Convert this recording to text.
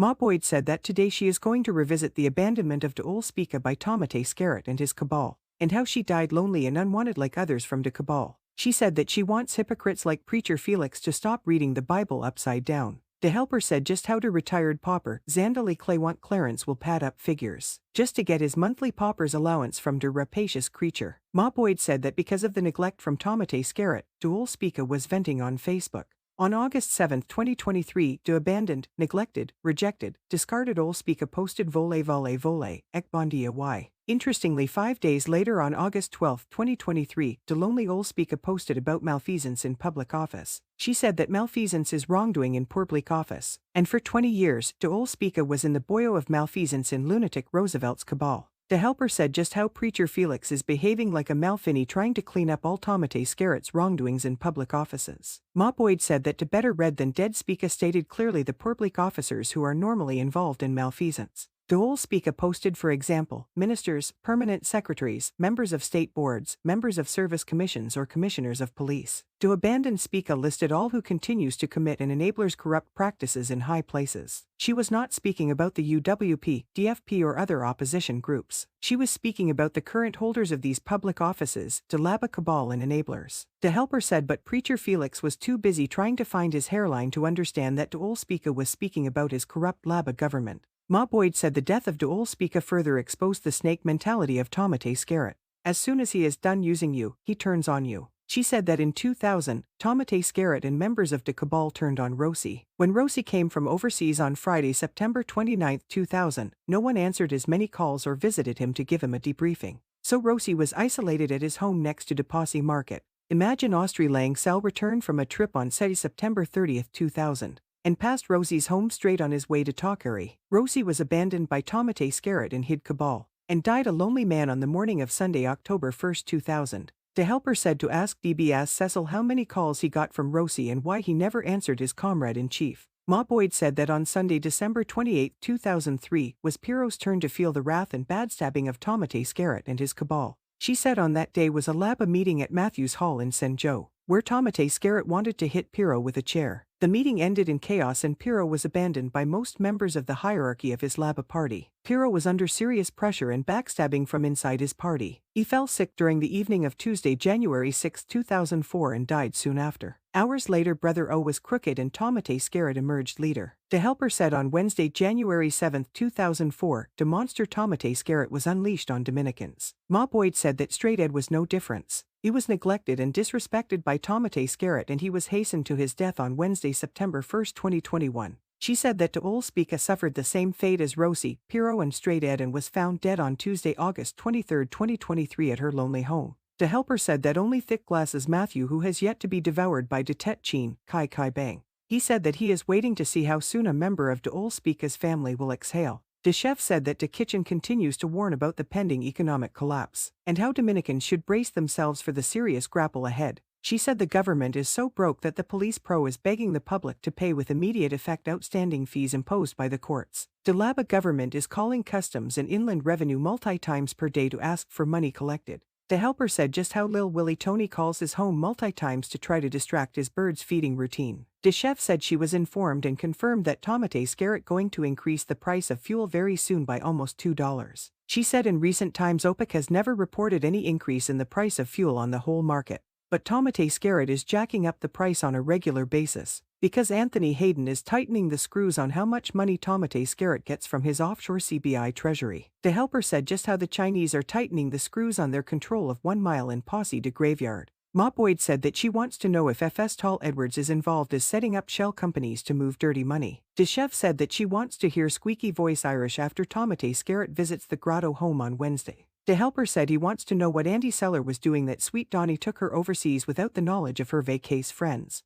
Ma Boyd said that today she is going to revisit the abandonment of De Ol Speaka by Tomate Scarrett and his cabal, and how she died lonely and unwanted like others from the cabal. She said that she wants hypocrites like Preacher Felix to stop reading the Bible upside down. The helper said just how the retired pauper Zandali Claywant Clarence will pad up figures just to get his monthly pauper's allowance from the rapacious creature. Ma Boyd said that because of the neglect from Tomate Scarrett, De Ol Speaka was venting on Facebook. On August 7, 2023, the abandoned, neglected, rejected, discarded Ol Speaka posted vole ek bondia y. Interestingly, 5 days later on August 12, 2023, the lonely Ol Speaka posted about malfeasance in public office. She said that malfeasance is wrongdoing in public office, and for 20 years, de Ol Speaka was in the boyo of malfeasance in lunatic Roosevelt's cabal. The helper said just how Preacher Felix is behaving like a malfini trying to clean up all Tomate Scarrett's wrongdoings in public offices. Ma Boyd said that to better read than dead Speaka stated clearly the public officers who are normally involved in malfeasance. De Ol Speaka posted, for example, ministers, permanent secretaries, members of state boards, members of service commissions or commissioners of police. To abandon Speaka listed all who continues to commit and enablers corrupt practices in high places. She was not speaking about the UWP, DFP or other opposition groups. She was speaking about the current holders of these public offices, the Laba cabal and enablers. The helper said but Preacher Felix was too busy trying to find his hairline to understand that De Ol Speaka was speaking about his corrupt Laba government. Ma Boyd said the death of De Ol Speaka further exposed the snake mentality of Tomate Scarrett. As soon as he is done using you, he turns on you. She said that in 2000, Tomate Scarrett and members of the cabal turned on Rosie. When Rosie came from overseas on Friday, September 29, 2000, no one answered his many calls or visited him to give him a debriefing. So Rosie was isolated at his home next to the Posse Market. Imagine Austri Lang Cell returned from a trip on September 30, 2000. And passed Rosie's home straight on his way to Takari. Rosie was abandoned by Tomate Scarrett and hid cabal, and died a lonely man on the morning of Sunday, October 1, 2000. The helper said to ask DB Cecil how many calls he got from Rosie and why he never answered his comrade-in-chief. Ma Boyd said that on Sunday, December 28, 2003, was Piro's turn to feel the wrath and backstabbing of Tomate Scarrett and his cabal. She said on that day was a Laba meeting at Matthews Hall in St. Joe, where Tomate Scarrett wanted to hit Piro with a chair. The meeting ended in chaos and Piro was abandoned by most members of the hierarchy of his Laba party. Piro was under serious pressure and backstabbing from inside his party. He fell sick during the evening of Tuesday, January 6, 2004 and died soon after. Hours later, Brother O was crooked and Tomate Scarrett emerged leader. The helper said on Wednesday, January 7, 2004, the monster Tomate Scarrett was unleashed on Dominicans. Ma Boyd said that Straight Ed was no difference. He was neglected and disrespected by Tomate Scarrett and he was hastened to his death on Wednesday, September 1, 2021. She said that De Ol Speaka suffered the same fate as Rosie, Piro and Straight Ed and was found dead on Tuesday, August 23, 2023 at her lonely home. The helper said that only thick glasses Matthew who has yet to be devoured by De Tet Chin, Kai Bang. He said that he is waiting to see how soon a member of De Ol Speaka's family will exhale. The chef said that the kitchen continues to warn about the pending economic collapse, and how Dominicans should brace themselves for the serious grapple ahead. She said the government is so broke that the police pro is begging the public to pay with immediate effect outstanding fees imposed by the courts. The Laba government is calling customs and inland revenue multi-times per day to ask for money collected. The helper said just how Lil Willie Tony calls his home multi-times to try to distract his birds feeding routine. The chef said she was informed and confirmed that Tomate Scarrett going to increase the price of fuel very soon by almost $2. She said in recent times OPEC has never reported any increase in the price of fuel on the whole market. But Tomate Scarrett is jacking up the price on a regular basis, because Anthony Hayden is tightening the screws on how much money Tomate Scarrett gets from his offshore CBI treasury. The helper said just how the Chinese are tightening the screws on their control of 1 mile in Posse de Graveyard. Ma Boyd said that she wants to know if FS Tall Edwards is involved as setting up shell companies to move dirty money. The chef said that she wants to hear squeaky voice Irish after Tomate Scarrett visits the Grotto home on Wednesday. The helper said he wants to know what Andy Seller was doing that Sweet Donnie took her overseas without the knowledge of her vacay's friends.